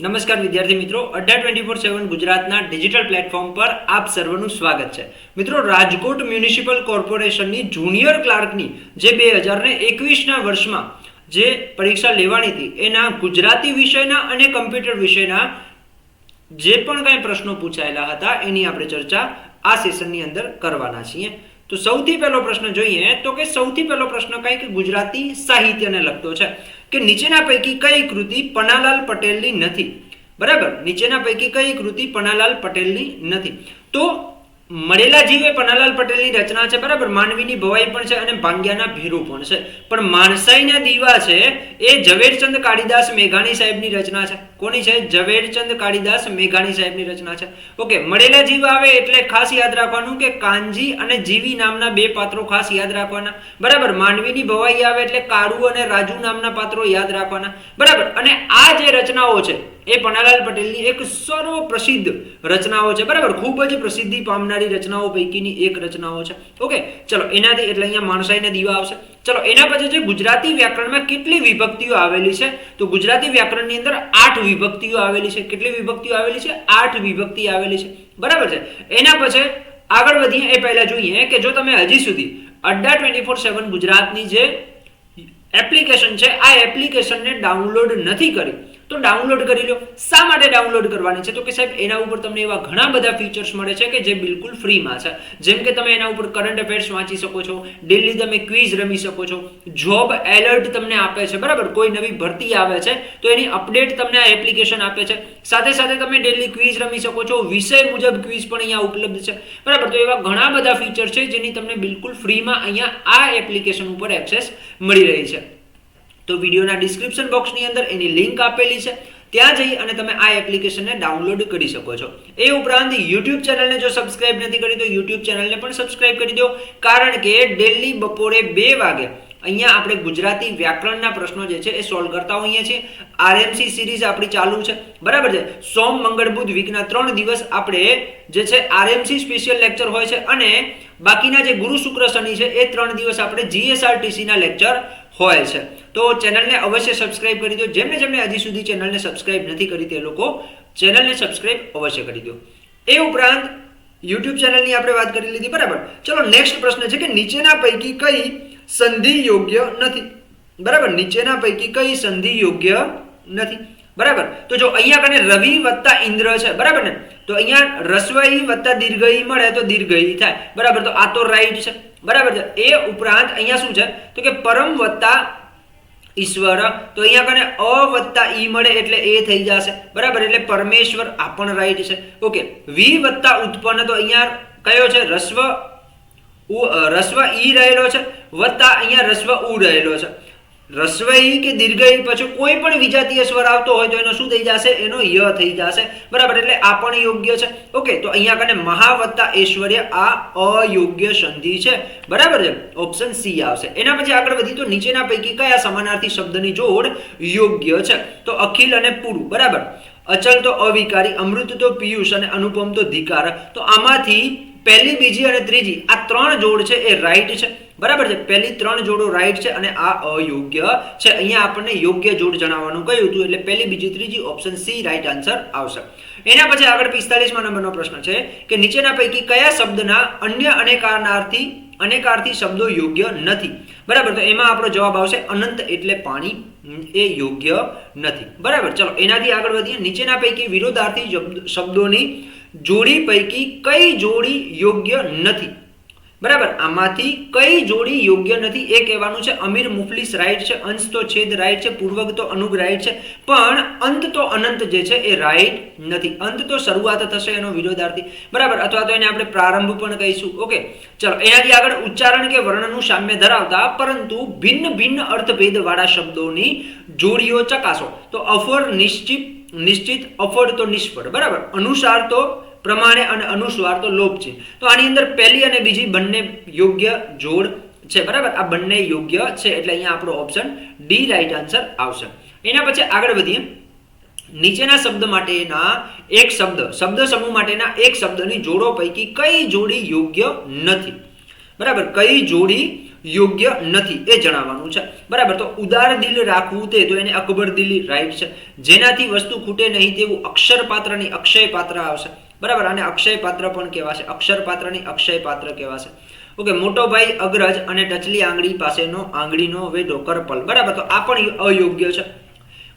નમસ્કાર વિદ્યાર્થી મિત્રો, અડ્ડા 24/7 ગુજરાતના ડિજિટલ પ્લેટફોર્મ પર આપ સર્વનું સ્વાગત છે. મિત્રો, રાજકોટ મ્યુનિસિપલ કોર્પોરેશનની જુનિયર ક્લાર્કની જે 2021ના વર્ષમાં જે પરીક્ષા લેવાની હતી એના ગુજરાતી વિષયના અને કમ્પ્યુટર વિષયના જે પણ કાંઈ પ્રશ્નો પૂછાયેલા હતા એની આપણે ચર્ચા આ સેશનની અંદર કરવાના છીએ. તો સૌથી પહેલો પ્રશ્ન જોઈએ તો કે સૌથી પહેલો પ્રશ્ન કંઈક ગુજરાતી સાહિત્યને લગતો છે કે નીચેના પૈકી કઈ કૃતિ પન્નાલાલ પટેલની નથી. બરાબર, નીચેના પૈકી કઈ કૃતિ પન્નાલાલ પટેલની નથી? તો મળેલા જીવ એ પન્નાલાલ પટેલની રચના છે. બરાબર, માનવીની ભવાઈ પણ છે અને ભાંગ્યાના ભેરું પણ છે. પણ માણસાઈના દીવા છે એ ઝવેરચંદ કાળીદાસ મેઘાણી સાહેબની રચના છે. કોની છે? ઝવેરચંદ કાળીદાસ મેઘાણી સાહેબની રચના છે. ઓકે, મળેલા જીવ આવે એટલે ખાસ યાદ રાખવાનું કે કાનજી અને જીવી નામના બે પાત્રો ખાસ યાદ રાખવાના. બરાબર, માનવીની ભવાઈ આવે એટલે કાળુ અને રાજુ નામના પાત્રો યાદ રાખવાના. બરાબર, અને આ જે રચનાઓ છે એ પન્નાલાલ પટેલની એક સર્વ પ્રસિદ્ધ રચનાઓ છે. બરાબર, ખૂબ જ પ્રસિદ્ધિ પામનારી રચનાઓ પૈકીની એક રચનાઓ છે. ઓકે, ચલો એનાથી એટલે અહીંયા માણસાઈના દીવા આવશે. ચલો એના પછી છે ગુજરાતી વ્યાકરણમાં કેટલી વિભક્તિઓ આવેલી છે? તો ગુજરાતી વ્યાકરણની અંદર 8 વિભક્તિઓ આવેલી છે. કેટલી વિભક્તિઓ આવેલી છે? 8 વિભક્તિ આવેલી છે. બરાબર છે. એના પછી આગળ વધીએ એ પહેલા જોઈએ કે જો તમે હજી સુધી અડ્ડા 24/7 ગુજરાતની જે એપ્લિકેશન છે આ એપ્લિકેશનને ડાઉનલોડ નથી કરી તો ડાઉનલોડ કરી લો. શા માટે ડાઉનલોડ કરવાની છે? તો કે સાહેબ એના ઉપર તમને એવા ઘણા બધા ફીચર્સ મળે છે કે જે બિલકુલ ફ્રીમાં છે. જેમ કે તમે એના ઉપર કરંટ અફેર્સ વાંચી શકો છો, ડેલી તમે ક્વિઝ રમી શકો છો, જોબ એલર્ટ તમને આપે છે. બરાબર, કોઈ નવી ભરતી આવે છે તો એની અપડેટ તમને આ એપ્લિકેશન આપે છે. સાથે સાથે તમે ડેલી ક્વિઝ રમી શકો છો, વિષય મુજબ ક્વિઝ પણ અહીંયા ઉપલબ્ધ છે. બરાબર, તો એવા ઘણા બધા ફીચર છે જેની તમને બિલકુલ ફ્રીમાં અહીંયા આ એપ્લિકેશન ઉપર એક્સેસ મળી રહી છે. તો વિડીયોના ડિસ્ક્રિપ્શન બોક્સની અંદર એની લિંક આપેલી છે, ત્યાં જઈ અને તમે આ એપ્લિકેશનને ડાઉનલોડ કરી શકો છો. એ ઉપરાંત યુટ્યુબ ચેનલને જો સબસ્ક્રાઇબ નથી કરી તો યુટ્યુબ ચેનલને પણ સબસ્ક્રાઇબ કરી દો, કારણ કે ડેલી બપોરે 2 વાગે અહીંયા આપણે ગુજરાતી વ્યાકરણના પ્રશ્નો જે છે એ સોલ્વ કરતા હોઈએ છીએ. આરએમસી સિરીઝ આપણી ચાલુ છે. બરાબર છે. સોમ, મંગળ, બુધ વીકના 3 દિવસ આપણે જે છે આરએમસી સ્પેશિયલ લેક્ચર હોય છે અને બાકીના જે ગુરુ, શુક્ર, શનિ છે એ 3 દિવસ આપણે જીએસઆરટીસી ના લેક્ચર હોય છે. તો ચેનલને અવશ્ય સબસ્ક્રાઇબ કરી દો. જેમને હજી સુધી ચેનલને સબસ્ક્રાઇબ નથી કરી તે લોકો ચેનલને સબસ્ક્રાઇબ અવશ્ય કરી દો. એ ઉપરાંત યુટ્યુબ ચેનલની આપણે વાત કરી લીધી. બરાબર, ચલો નેક્સ્ટ પ્રશ્ન છે કે નીચેના પૈકી કઈ સંધિ યોગ્ય નથી? બરાબર, નીચેના પૈકી કઈ સંધિ યોગ્ય નથી? બરાબર, તો જો અહીંયા કને રવિ વત્તા ઇન્દ્ર છે. બરાબર ને, તો અહીંયા રસ્વઈ વત્તા દીર્ઘઈ મળે તો દીર્ઘઈ થાય. બરાબર, તો આ તો રાઈટ છે. બરાબર છે. એ ઉપરાંત અહીંયા શું છે તો કે પરમ વત્તા ઈશ્વર, તો અહીંયા કને અ વત્તા ઈ મળે એટલે એ થઈ જશે. બરાબર, એટલે પરમેશ્વર આ પણ રાઈટ છે. ઓકે, વી વત્તા ઉત્પન્ન, તો અહીંયા કયો છે? રસ્વ ઈ રહેલો છે વત્તા અહીંયા રસ્વ ઉ રહેલો છે. રસ્વ ઈ કે દીર્ઘ ઈ પછી કોઈ પણ વિજાતીય સ્વર આવતો હોય તો એનો શું થઈ જશે? એનો ય થઈ જશે. બરાબર, એટલે આ પણ યોગ્ય છે. ઓકે, તો અહીંયા કને મહા વત્તા ઐશ્વર્ય આ અયોગ્ય સંધિ છે. બરાબર છે, ઓપ્શન સી આવશે. એના પછી આગળ વધી તો નીચેના પૈકી કયા સમાનાર્થી શબ્દની જોડ યોગ્ય છે? તો અખિલ અને પુરુ. બરાબર, અચલ તો અવિકારી, અમૃત તો પિયુષ અને અનુપમ તો ધિકાર. તો આમાંથી પહેલી, બીજી અને ત્રીજી આ 3 જોડ છે એ રાઈટ છે. બરાબર છે, પહેલી 3 જોડો રાઈટ છે અને આ અયોગ્ય છે. અહીંયા આપણને યોગ્ય જોડ જણાવવાનું કહ્યું હતું એટલે પહેલી, બીજી, ત્રીજી ઓપ્શન સી રાઈટ આન્સર આવશે. એના પછી આગળ 45મા નંબરનો પ્રશ્ન છે કે નીચેના પૈકી કયા શબ્દના અન્ય અનેકાર્થી શબ્દો યોગ્ય નથી? બરાબર, તો એમાં આપણો જવાબ આવશે અનંત એટલે પાણી, એ યોગ્ય નથી. બરાબર, ચલો એનાથી આગળ વધીએ. નીચેના પૈકી વિરોધાર્થી શબ્દોની જોડી પૈકી કઈ જોડી યોગ્ય નથી? બરાબર, આમાંથી કઈ જોડી યોગ્ય નથી એ કહેવાનું છે. અમીર મુફલિસ રાઈટ છે, અંશ તો છેદ રાઈટ છે, પૂર્વક તો અનુગ રાઈટ છે, પણ અંત તો અનંત જે છે એ રાઈટ નથી. અંત તો શરૂઆત થશે એનો વિરોધાર્થી. બરાબર, અથવા તો એને આપણે પ્રારંભ પણ કહીશું. ઓકે, ચલો એનાથી આગળ ઉચ્ચારણ કે વર્ણનું સામ્ય ધરાવતા પરંતુ ભિન્ન ભિન્ન અર્થભેદ વાળા શબ્દોની જોડીઓ ચકાસો. તો અફર નિશ્ચિત, અફળ તો નિષ્ફળ. બરાબર, અનુસાર તો પ્રમાણે અને અનુસ્વાર તો લોપ છે. તો આની અંદર પહેલી અને બીજી બંને યોગ્ય જોડ છે. બરાબર, આ બંને યોગ્ય છે એટલે અહીંયા આપણો ઓપ્શન ડી રાઈટ આન્સર આવશે. એના પછી આગળ વધીએ. નીચેના શબ્દ માટેના શબ્દ સમૂહ માટેના એક શબ્દની જોડો પૈકી કઈ જોડી યોગ્ય નથી? બરાબર, કઈ જોડી યોગ્ય નથી એ જણાવવાનું છે, બરાબર. તો ઉદાર દિલ રાખવું તે, તો એને અકબર દિલી રાઈટ છે. જેનાથી વસ્તુ ખૂટે નહીં તેવું અક્ષર પાત્ર ની અક્ષય પાત્ર આવશે, બરાબર. અને અક્ષય પાત્ર પણ કહેવાશે, અક્ષર પાત્ર ની અક્ષય પાત્ર કહેવાશે. ઓકે, મોટો ભાઈ અગ્રજ અને ટચલી આંગળી પાસેનો આંગળીનો વેઢો કરપલ, બરાબર. તો આ પણ અયોગ્ય છે,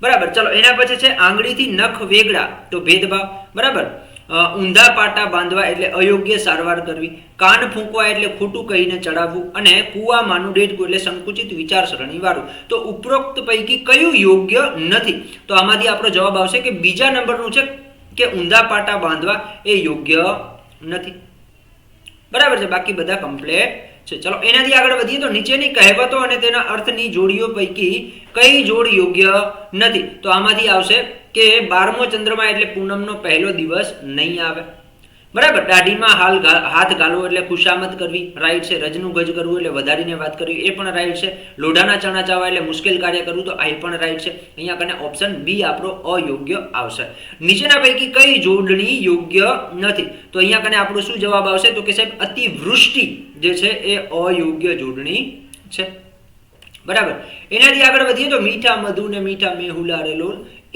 બરાબર. ચલો એના પછી છે આંગળીથી નખ વેગળા, તો ભેદભાવ, બરાબર. ઊંધા પાટા બાંધવા એટલે અયોગ્ય સારવાર કરવી, કાન ફૂંકવા એટલે ખોટું કહીને ચડાવવું, અને કુવામાં ડેટકું એટલે સંકુચિત વિચારસરણી વાળું. તો ઉપરોક્ત પૈકી કયું યોગ્ય નથી? તો આમાંથી આપણો જવાબ આવશે કે બીજા નંબરનું છે કે ઊંધા પાટા બાંધવા એ યોગ્ય નથી, બરાબર છે. બાકી બધા કમ્પ્લીટ છે. ચલો એનાથી આગળ વધીએ તો નીચેની કહેવતો અને તેના અર્થની જોડીઓ પૈકી કઈ જોડ યોગ્ય નથી? તો આમાંથી આવશે કે 12મો ચંદ્રમા એટલે પૂનમનો પહેલો દિવસ નહીં આવે, બરાબર. દાઢીમાં હાથ ઘાલવો એટલે ખુશામત કરવી, રાઈટ છે. રજનું ગજ કરવું એટલે વધારીને વાત કરવી, એ પણ રાઈટ છે. લોઢાના ચણા ચાવવા એટલે મુશ્કેલ કાર્ય કરવું, તો આ પણ રાઈટ છે. અહીંયા કને ઓપ્શન બી આપણો અયોગ્ય આવશે. નીચેના પૈકી કઈ જોડણી યોગ્ય નથી? તો અહીંયા કને આપણો શું જવાબ આવશે? તો કે સાહેબ અતિવૃષ્ટિ જે છે એ અયોગ્ય જોડણી છે, બરાબર. એનાથી આગળ વધીએ તો મીઠા મધુ ને મીઠા મેહુલા રેલો,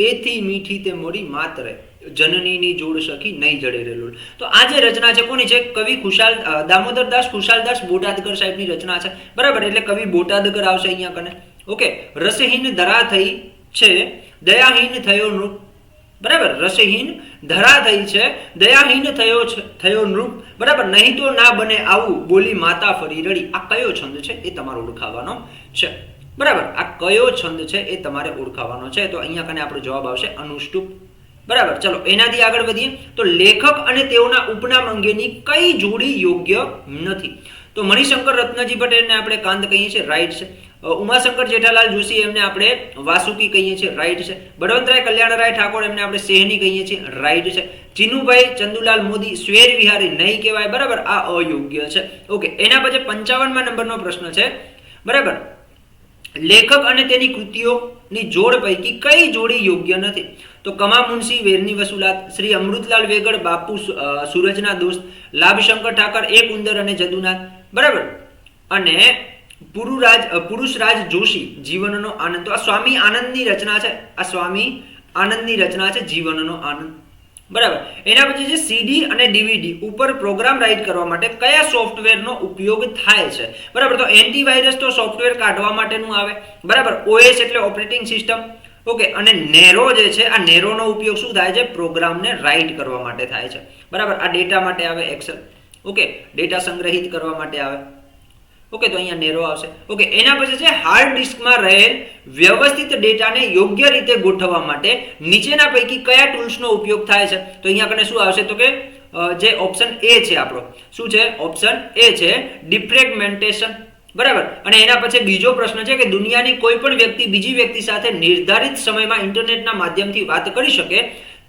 એથી મીઠી તે મોરી માતરે, જનનીની જોડ સખી નહીં જડે રેલોલ. તો આ જે રચના છે કોની છે? કવિ દામોદરદાસ ખુશાલદાસ બોટાદકર સાહેબની રચના છે, બરાબર. એટલે કવિ બોટાદકર આવશે અહીંયા કને. ઓકે, રસહીન ધરા થઈ છે, દયાહીન થયો નૃપ, બરાબર. રસહીન ધરા થઈ છે, દયાહીન થયો નૃપ, બરાબર. નહીં તો ના બને આવું, બોલી માતા ફરી રડી. આ કયો છંદ છે એ તમારે ઓળખાવાનો છે, બરાબર. આ કયો છંદ છે એ તમારે ઓળખાવાનો છે. તો અહીંયા કને આપણો જવાબ આવશે અનુષ્ટુપ, બરાબર. ચલો એનાથી આગળ વધીએ તો લેખક અને તેઓના ઉપનામ અંગેની કઈ જોડી યોગ્ય નથી? તો મણિશંકર રત્નજી પટેલને આપણે કાંત કહીએ છીએ, રાઈટ છે. ઉમાશંકર જેઠાલાલ જોશી એમને આપણે વાસુકી કહીએ છીએ, રાઈટ છે. બળવંતરાય કલ્યાણરાય ઠાકોર એમને આપણે સેહની કહીએ છીએ, રાઈટ છે. ચિનુભાઈ ચંદુલાલ મોદી સ્વેર વિહારી નહીં કહેવાય, બરાબર. આ અયોગ્ય છે. ઓકે, એના પછી 55મા નંબરનો પ્રશ્ન છે, બરાબર. લેખક અને તેની કૃતિઓની જોડ પૈકી કઈ જોડી યોગ્ય નથી? તો કમા મુનશી વેરની વસુલાત, શ્રી અમૃતલાલ વેગડ બાપુ સૂરજના દોસ્ત, લાભશંકર ઠાકર એક ઉંદર અને જદુનાથ, બરાબર. અને પુરુષરાજ જોશી જીવનનો આનંદ. તો આ સ્વામી આનંદની રચના છે, આ સ્વામી આનંદની રચના છે જીવનનો આનંદ, બરાબર. એના પછી છે સીડી અને ડીવીડી ઉપર પ્રોગ્રામ રાઇટ કરવા માટે કયા સોફ્ટવેરનો ઉપયોગ થાય છે? બરાબર. તો એન્ટીવાયરસ તો સોફ્ટવેર કાઢવા માટેનું આવે, બરાબર. ઓએસ એટલે ઓપરેટિંગ સિસ્ટમ, ઓકે. અને નેરો જે છે આ નેરોનો ઉપયોગ શું થાય છે? પ્રોગ્રામને રાઇટ કરવા માટે થાય છે, બરાબર. આ ડેટા માટે આવે એક્સેલ, ઓકે. ડેટા સંગ્રહિત કરવા માટે આવે, ઓકે. તો અહીંયા નેરો આવશે, ઓકે. એના પછી છે હાર્ડ ડિસ્કમાં રહેલ વ્યવસ્થિત ડેટાને યોગ્ય રીતે ગોઠવવા માટે નીચેના પૈકી કયા ટૂલ્સનો ઉપયોગ થાય છે? તો અહીંયા કને શું આવશે? તો કે જે ઓપ્શન એ છે આપણો, શું છે? ઓપ્શન એ છે ડિફ્રેગમેન્ટેશન, બરાબર. અને એના પછી બીજો પ્રશ્ન છે કે દુનિયાની કોઈ પણ વ્યક્તિ બીજી વ્યક્તિ સાથે નિર્ધારિત સમયમાં ઇન્ટરનેટના માધ્યમથી વાત કરી શકે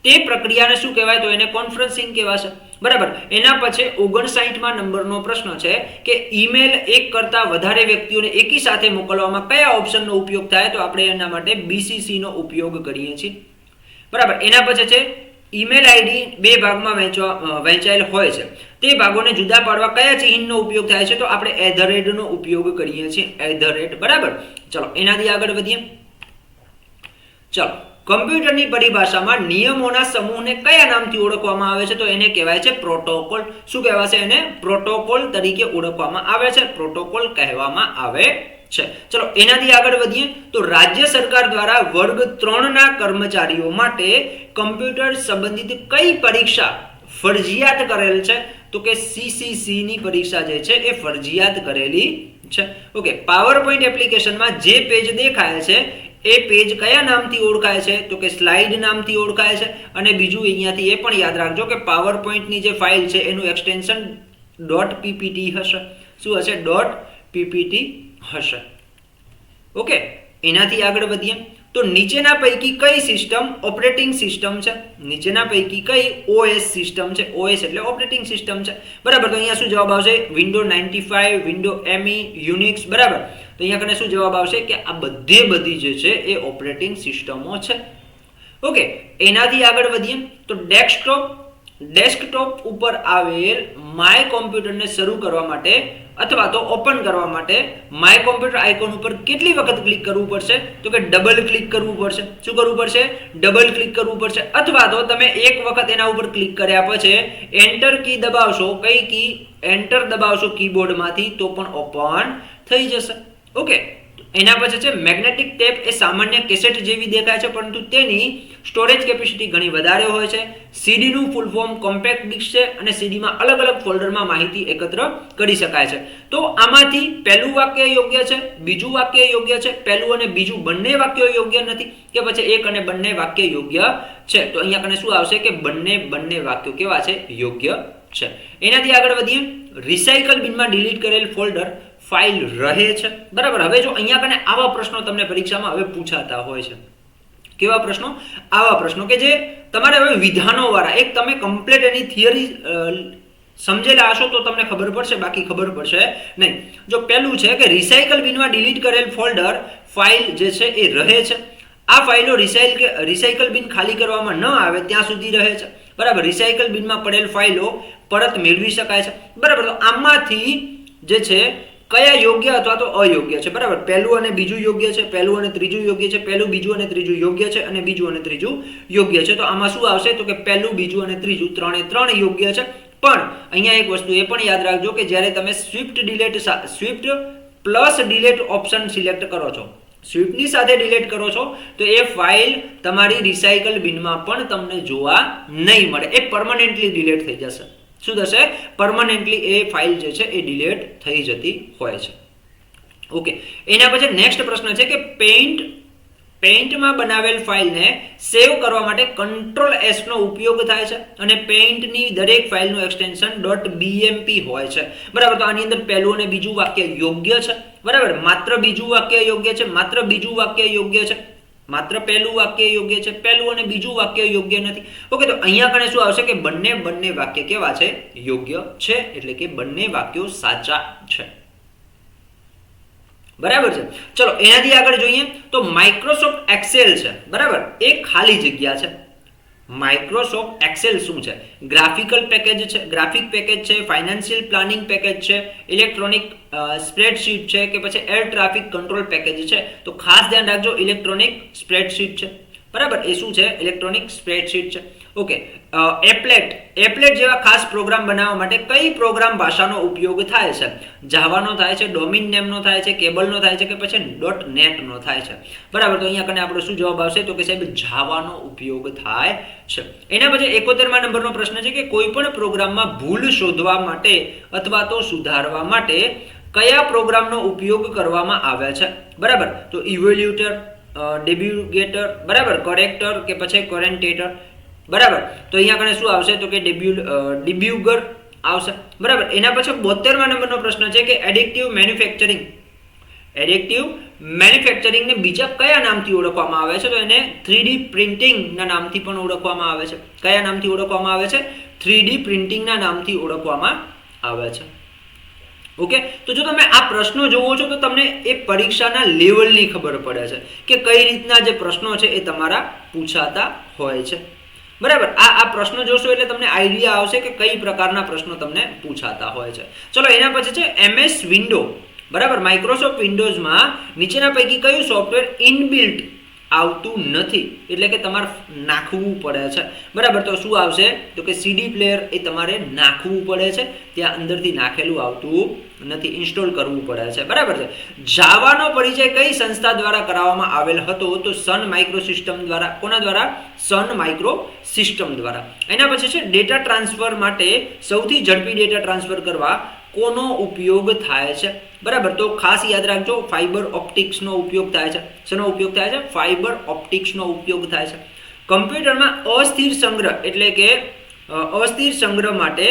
તે પ્રક્રિયાને શું કહેવાય? તો એને કોન્ફરન્સિંગ કહેવાશે, બરાબર. એના પછી 59મા નંબરનો પ્રશ્ન છે કે ઈમેલ એક કરતા વધારે વ્યક્તિઓને એકી સાથે મોકલવામાં કયા ઓપ્શનનો ઉપયોગ થાય? તો આપણે એના માટે BCC નો ઉપયોગ કરીએ છીએ, બરાબર. એના પછી છે ઈમેલ આઈડી બે ભાગમાં વહેંચાયેલ હોય છે, તે ભાગોને જુદા પાડવા કયા ચિહ્નનો ઉપયોગ થાય છે? તો આપણે નો ઉપયોગ કરીએ છીએ, બરાબર. ચલો એનાથી આગળ વધીએ. ચલો કમ્પ્યુટરની પરિભાષામાં નિયમોના સમૂહને કયા નામથી ઓળખવામાં આવે છે? તો એને કહેવાય છે પ્રોટોકોલ. શું કહેવાશે? એને પ્રોટોકોલ તરીકે ઓળખવામાં આવે છે, પ્રોટોકોલ કહેવામાં આવે છે. ચલો એનાથી આગળ વધીએ તો રાજ્ય સરકાર દ્વારા વર્ગ 3 ના કર્મચારીઓ માટે કમ્પ્યુટર સંબંધિત કઈ પરીક્ષા ફરજિયાત કરેલ છે? તો કે CCC ની પરીક્ષા જે છે એ ફરજિયાત કરેલી છે, ઓકે. પાવર પોઈન્ટ એપ્લિકેશનમાં જે પેજ દેખાય છે એ પેજ કયા નામથી ઓળખાય છે? તો કે સ્લાઇડ નામથી ઓળખાય છે. અને બીજું અહીંયાથી એ પણ યાદ રાખજો કે પાવર પોઈન્ટની જે ફાઇલ છે એનું એક્સટેન્શન .ppt હશે. શું હશે? .ppt હશે, ઓકે. એનાથી આગળ વધીએ તો નીચેના પૈકી કઈ સિસ્ટમ ઓપરેટિંગ સિસ્ટમ છે? નીચેના પૈકી કઈ OS સિસ્ટમ છે? OS એટલે ઓપરેટિંગ સિસ્ટમ છે, બરાબર. તો અહીંયા શું જવાબ આવશે? વિન્ડો 95, વિન્ડો ME, યુનિક્સ, બરાબર. તો અહીંયા કને શું જવાબ આવશે? કે આ બધી જે છે એ ઓપરેટિંગ સિસ્ટમો છે, ઓકે. એનાથી આગળ વધીએ તો ડેસ્કટોપ ઉપર આવેલ માય કોમ્પ્યુટરને શરૂ કરવા માટે અથવા તો ઓપન કરવા માટે માય કોમ્પ્યુટર આઇકોન ઉપર કેટલી વખત ક્લિક કરવું પડશે? તો કે ડબલ ક્લિક કરવું પડશે. શું કરવું પડશે? ડબલ ક્લિક કરવું પડશે. અથવા તો તમે એક વખત એના ઉપર ક્લિક કર્યા પછી એન્ટર કી દબાવશો, કઈ કી? એન્ટર દબાવશો કીબોર્ડમાંથી, તો પણ ઓપન થઈ જશે. ઓકે, એના પછી છે મેગ્નેટિક ટેપ. એ સામાન્ય કેસેટ જેવી દેખાય છે, પરંતુ તેની સ્ટોરેજ કેપેસિટી ઘણી વધારે હોય છે. સીડી નું ફૂલ ફોર્મ કોમ્પેક્ટ ડિસ્ક છે અને સીડીમાં અલગ અલગ ફોલ્ડરમાં માહિતી એકત્ર કરી શકાય છે. તો આમાંથી પહેલું વાક્ય યોગ્ય છે, બીજું વાક્ય યોગ્ય છે, પહેલું અને બીજું બંને વાક્યો યોગ્ય નથી, કે પછી એક અને બંને વાક્ય યોગ્ય છે? તો અહીંયા કને શું આવશે કે બંને વાક્યો કેવા છે? યોગ્ય છે. એનાથી આગળ વધીએ. રિસાયકલ બિનમાં ડિલીટ કરેલ ફોલ્ડર ફાઇલ રહે છે. બરાબર. હવે જો અહીંયા કને આવા પ્રશ્નો તમને પરીક્ષામાં હવે પૂછાતા હોય છે. કેવા પ્રશ્નો? આવા પ્રશ્નો કે જે તમારે હવે વિધાનો વાળા, એક તમે કમ્પ્લીટ એની થિયરી સમજેલા હશો તો તમને ખબર પડશે, બાકી ખબર પડશે નહીં. જો પહેલું છે કે રિસાયકલ બિનમાં ડિલીટ કરેલ ફોલ્ડર ફાઇલ જે છે એ રહે છે. આ ફાઇલો રિસાયકલ બિન ખાલી કરવામાં ન આવે ત્યાં સુધી રહે છે. બરાબર. રિસાયકલ બિનમાં પડેલ ફાઇલો પરત મેળવી શકાય છે. બરાબર. તો આમાંથી જે છે કયા યોગ્ય અથવા તો અયોગ્ય છે? બરાબર. પહેલું અને બીજું યોગ્ય છે, પહેલું અને ત્રીજું યોગ્ય છે, પહેલું, બીજું અને ત્રીજું યોગ્ય છે, અને બીજું અને ત્રીજું યોગ્ય છે. તો આમાં શું આવશે? તો કે પહેલું, બીજું અને ત્રીજું ત્રણે ત્રણ યોગ્ય છે. પણ અહીંયા એક વસ્તુ એ પણ યાદ રાખજો કે જ્યારે તમે Swift plus delete option select કરો છો, સ્વિફ્ટની સાથે ડિલીટ કરો છો, તો એ ફાઇલ તમારી રિસાયકલ બિનમાં પણ તમને જોવા નહીં મળે. એ પરમનન્ટલી ડિલીટ થઈ જશે. શું થશે? પરમનન્ટલી એ ફાઇલ જે છે એ ડિલીટ થઈ જતી હોય છે. ઓકે, એના પછી નેક્સ્ટ પ્રશ્ન છે કે પેઇન્ટમાં બનાવેલ ફાઇલને સેવ કરવા માટે કંટ્રોલ S નો ઉપયોગ થાય છે અને પેઇન્ટની દરેક ફાઇલનું એક્સટેન્શન .bmp હોય છે. બરાબર. તો આની અંદર પહેલું અને બીજું વાક્ય યોગ્ય છે. બરાબર. માત્ર બીજું વાક્ય યોગ્ય છે, માત્ર બીજું વાક્ય યોગ્ય છે, માત્ર પહેલું વાક્ય યોગ્ય છે, પહેલું અને બીજું વાક્ય યોગ્ય નથી. ઓકે, તો અહીંયા કને શું આવશે કે બંને વાક્ય કેવા છે? યોગ્ય છે. એટલે કે બંને વાક્યો સાચા છે. બરાબર છે. ચલો એનાથી આગળ જોઈએ તો માઇક્રોસોફ્ટ એક્સેલ છે. બરાબર. એ ખાલી જગ્યા છે. માઇક્રોસોફ્ટ એક્સેલ શું છે? ગ્રાફિકલ પેકેજ છે, ગ્રાફિક પેકેજ છે, ફાઇનાન્શિયલ પ્લાનિંગ પેકેજ છે, ઇલેક્ટ્રોનિક સ્પ્રેડશીટ છે, કે પછી એર ટ્રાફિક કંટ્રોલ પેકેજ છે? તો ખાસ ધ્યાન રાખજો, ઇલેક્ટ્રોનિક સ્પ્રેડશીટ છે. બરાબર. એ શું છે? ઇલેક્ટ્રોનિક સ્પ્રેડશીટ છે. ઓકે, એપ્લેટ જેવા ખાસ પ્રોગ્રામ બનાવવા માટે કઈ પ્રોગ્રામ ભાષાનો ઉપયોગ થાય છે? જાવાનો થાય છે, ડોમેઇન નેમનો થાય છે, કેબલનો થાય છે, કે પછી .net નો થાય છે? બરાબર. તો અહીંયા કને આપણો શું જવાબ આવશે? તો કે સાહેબ જાવાનો ઉપયોગ થાય છે. એના પછી 71મા નંબરનો પ્રશ્ન છે કે કોઈ પણ પ્રોગ્રામમાં ભૂલ શોધવા માટે અથવા તો સુધારવા માટે કયા પ્રોગ્રામનો ઉપયોગ કરવામાં આવે છે? બરાબર. તો ઇવેલ્યુએટર, ડેબ્યુગેટર, બરાબર, કરેક્ટર, કે પછી કોરેન્ટેટર? બરાબર. તો અહીંયા કને શું આવશે? તો કે ડિબ્યુગર આવશે. બરાબર. એના પછી 72મા નંબરનો પ્રશ્ન છે કે એડિટિવ મેન્યુફેક્ચરિંગને બીજા કયા નામથી ઓળખવામાં આવે છે? તો એને 3D પ્રિન્ટિંગના નામથી પણ ઓળખવામાં આવે છે. કયા નામથી ઓળખવામાં આવે છે? 3D પ્રિન્ટિંગના નામથી ઓળખવામાં આવે છે. ઓકે, તો જો તમે આ પ્રશ્નો જોવો છો તો તમને એ પરીક્ષાના લેવલની ખબર પડે છે કે કઈ રીતના જે પ્રશ્નો છે એ તમારા પૂછાતા હોય છે. બરાબર. આ પ્રશ્નો જોશો એટલે તમને આઈડિયા આવશે કે કઈ પ્રકારના પ્રશ્નો તમને પૂછાતા હોય છે. ચલો એના પછી છે MS વિન્ડો. બરાબર. માઇક્રોસોફ્ટ વિન્ડોઝમાં નીચેના પૈકી કયું સોફ્ટવેર ઇનબિલ્ટ આવતું નથી, એટલે કે તમારે નાખવું પડે છે? બરાબર. તો શું આવશે? તો કે CD પ્લેયર એ તમારે નાખવું પડે છે, ત્યાં અંદરથી નાખેલું આવતું નથી, ઇન્સ્ટોલ કરવું પડે છે. બરાબર છે. જાવાનો પરિચય કઈ સંસ્થા દ્વારા કરાવવામાં આવેલ હતો? તો સન માઇક્રો સિસ્ટમ દ્વારા. કોના દ્વારા? સન માઇક્રો સિસ્ટમ દ્વારા. એના પછી છે ડેટા ટ્રાન્સફર માટે સૌથી ઝડપી ડેટા ટ્રાન્સફર કરવા કોનો ઉપયોગ થાય છે? બરાબર. તો ખાસ યાદ રાખજો, ફાઇબર ઓપ્ટિક્સનો ઉપયોગ થાય છે. શેનો ઉપયોગ થાય છે? ફાઇબર ઓપ્ટિક્સનો ઉપયોગ થાય છે. કમ્પ્યુટરમાં અસ્થિર સંગ્રહ એટલે કે અસ્થિર સંગ્રહ માટે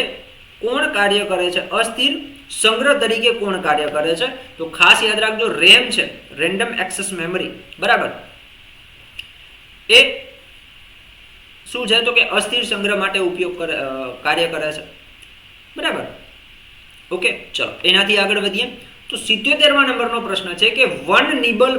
કોણ કાર્ય કરે છે? અસ્થિર સંગ્રહ તરીકે કોણ કાર્ય કરે છે? તો ખાસ યાદ રાખજો, RAM છે, રેન્ડમ એક્સેસ મેમરી. બરાબર. એ શું છે? તો કે અસ્થિર સંગ્રહ માટે કાર્ય કરે છે. બરાબર. ઓકે, ચલો એનાથી આગળ વધીએ. તો 77મા નંબરનો પ્રશ્ન છે કે 1 નિબલ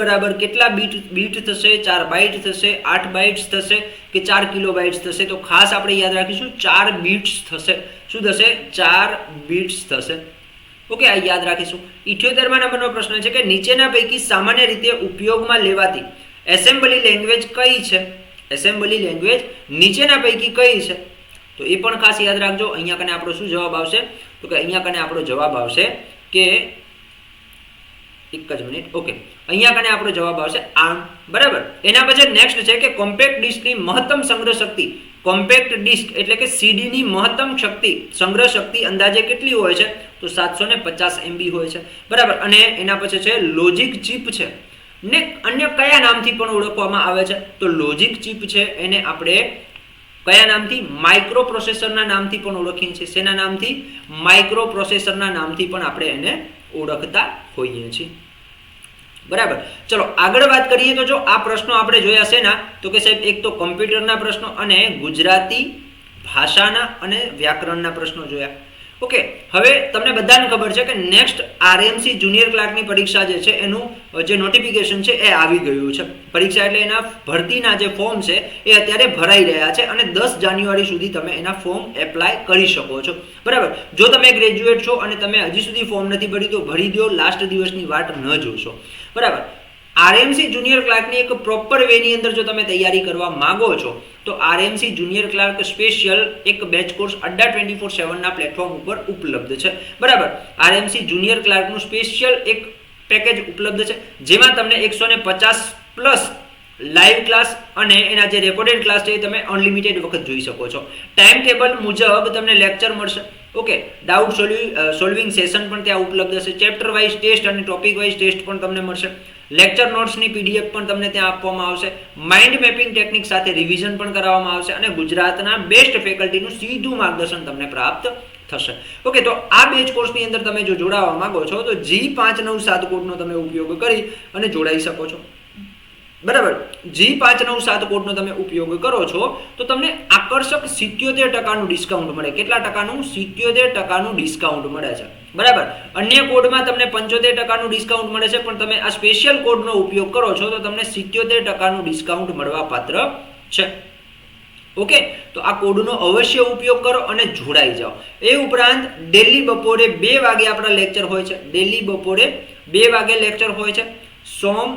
બરાબર કેટલા બીટ થશે, 4 બાઇટ થશે, 8 બાઇટ્સ થશે કે 4 કિલોબાઇટ્સ થશે? તો ખાસ આપણે યાદ રાખીશું 4 બીટ્સ થશે. શું થશે? 4 બીટ્સ થશે. ઓકે, આ યાદ રાખીશું. 78મા નંબરનો પ્રશ્ન છે કે નીચેના પૈકી સામાન્ય રીતે ઉપયોગમાં લેવાતી એસેમ્બલી લેંગ્વેજ કઈ છે? એસેમ્બલી લેંગ્વેજ નીચેના પૈકી કઈ છે? તો એ પણ ખાસ યાદ રાખજો. અહીંયા કને આપણો શું જવાબ આવશે? તો કે અહીંયા કને આપણો જવાબ આવશે કે એક જ મિનિટ. ઓકે, અહીંયા કને આપણો જવાબ આવશે ARM. બરાબર. એના પછી નેક્સ્ટ છે કે કોમ્પેક્ટ ડિસ્કની મહત્તમ સંગ્રહ શક્તિ. કોમ્પેક્ટ ડિસ્ક એટલે કે CD ની મહત્તમ સંગ્રહ શક્તિ અંદાજે કેટલી હોય છે? તો 750 MB હોય છે. બરાબર. અને એના પછી છે લોજિક ચિપ છે ને અન્ય કયા નામથી પણ ઓળખવામાં આવે છે? તો લોજિક ચિપ છે એને આપણે કયા નામથી? માઇક્રો પ્રોસેસરના નામથી પણ ઓળખીએ છીએ. શેના નામથી? માઇક્રો પ્રોસેસરના નામથી પણ આપણે એને ઓળખતા હોઈએ છીએ. બરાબર. ચલો આગળ વાત કરીએ. તો જો આ પ્રશ્નો આપણે જોયા છે ના, તો કે સાહેબ એક તો કમ્પ્યુટરના પ્રશ્નો અને ગુજરાતી ભાષાના અને વ્યાકરણના પ્રશ્નો જોયા. ઓકે, હવે તમને બધાને ખબર છે કે નેક્સ્ટ RMC જુનિયર ક્લાર્કની પરીક્ષા જે છે એનું જે નોટિફિકેશન છે એ આવી ગયું છે. પરીક્ષા એટલે એના ભરતીના જે ફોર્મ છે એ અત્યારે ભરાઈ રહ્યા છે અને 10 જાન્યુઆરી સુધી તમે એના ફોર્મ એપ્લાય કરી શકો છો. બરાબર. જો તમે ગ્રેજ્યુએટ છો અને તમે હજી સુધી ફોર્મ નથી ભર્યું તો ભરી દો, લાસ્ટ દિવસની વાટ ન જોશો. બરાબર. RMC જુનિયર ક્લાર્કની એક પ્રોપર વેની અંદર જો તમે તૈયારી કરવા માંગો છો તો RMC જુનિયર ક્લાર્ક સ્પેશિયલ એક બેચ કોર્સ અડ્ડા 24/7 ના પ્લેટફોર્મ ઉપર ઉપલબ્ધ છે. બરાબર. RMC જુનિયર ક્લાર્કનું સ્પેશિયલ એક પેકેજ ઉપલબ્ધ છે જેમાં તમને 150+ લાઈવ ક્લાસ અને એના જે રેકોર્ડેડ ક્લાસ છે એ તમે અનલિમિટેડ વખત જોઈ શકો છો. ટાઈમ ટેબલ મુજબ તમને લેક્ચર મળશે. ઓકે, ડાઉટ સોલ્વિંગ સેશન પણ ત્યાં ઉપલબ્ધ હશે. ચેપ્ટર વાઇઝ ટેસ્ટ અને ટોપિક વાઇઝ ટેસ્ટ પણ તમને મળશે. લેક્ચર નોટ્સની PDF પણ તમને ત્યાં આપવામાં આવશે. માઇન્ડ મેપિંગ ટેકનિક સાથે રિવિઝન પણ કરાવવામાં આવશે અને ગુજરાતના બેસ્ટ ફેકલ્ટીનું સીધું માર્ગદર્શન તમને પ્રાપ્ત થશે. ઓકે, તો આ બેચ કોર્સની અંદર તમે જો જોડાવા માંગો છો તો G597 કોડનો તમે ઉપયોગ કરી અને જોડાઈ શકો છો. બરાબર. G597 કોડનો તમે ઉપયોગ કરો છો તો તમને આકર્ષક 77% ડિસ્કાઉન્ટ મળે. કેટલા ટકાનું? 77% ડિસ્કાઉન્ટ મળે છે. બરાબર. અન્ય કોડમાં તમને 75% ડિસ્કાઉન્ટ મળે છે, પણ તમે આ સ્પેશિયલ કોડનો ઉપયોગ કરો છો તો તમને 77% ડિસ્કાઉન્ટ મળવા પાત્ર છે. ઓકે, તો આ કોડનો અવશ્ય ઉપયોગ કરો અને જોડાઈ જાઓ. એ ઉપરાંત ડેલી બપોરે 2 વાગે આપણા લેક્ચર હોય છે. ડેલી બપોરે 2 વાગે લેક્ચર હોય છે. સોમ,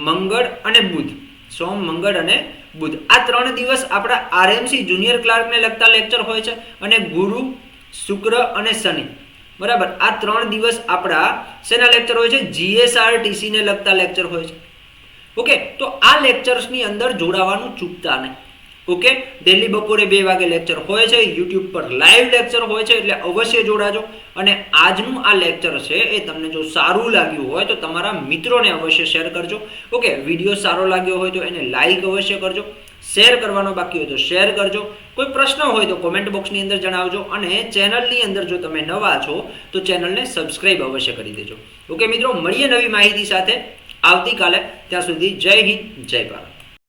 મંગળ અને બુધ. આ 3 દિવસ આપણા RMC જુનિયર ક્લાર્કને લગતા લેક્ચર હોય છે અને ગુરુ, શુક્ર અને શનિ. બરાબર. આ 3 દિવસ આપણા શેના લેક્ચર હોય છે? GSRTC ને લગતા લેક્ચર હોય છે. ઓકે, તો આ લેક્ચર્સની અંદર જોડાવાનું ચૂકતા નહીં. ઓકે, ડેલી બપોરે 2 વાગે લેક્ચર હોય છે. YouTube પર લાઈવ લેક્ચર હોય છે એટલે અવશ્ય જોડાજો. અને આજનું આ લેક્ચર છે એ તમને જો સારું લાગ્યું હોય તો તમારા મિત્રોને અવશ્ય શેર કરજો. ઓકે, વિડીયો સારો લાગ્યો હોય તો એને લાઈક અવશ્ય કરજો. શેર કરવાનો બાકી હોય તો શેર કરજો. કોઈ પ્રશ્ન હોય તો કોમેન્ટ બોક્સની અંદર જણાવજો અને ચેનલની અંદર જો તમે નવા છો તો ચેનલને સબસ્ક્રાઇબ અવશ્ય કરી દેજો. ઓકે મિત્રો, મળીએ નવી માહિતી સાથે આવતીકાલે. ત્યાં સુધી જય હિન્દ, જય ભારત.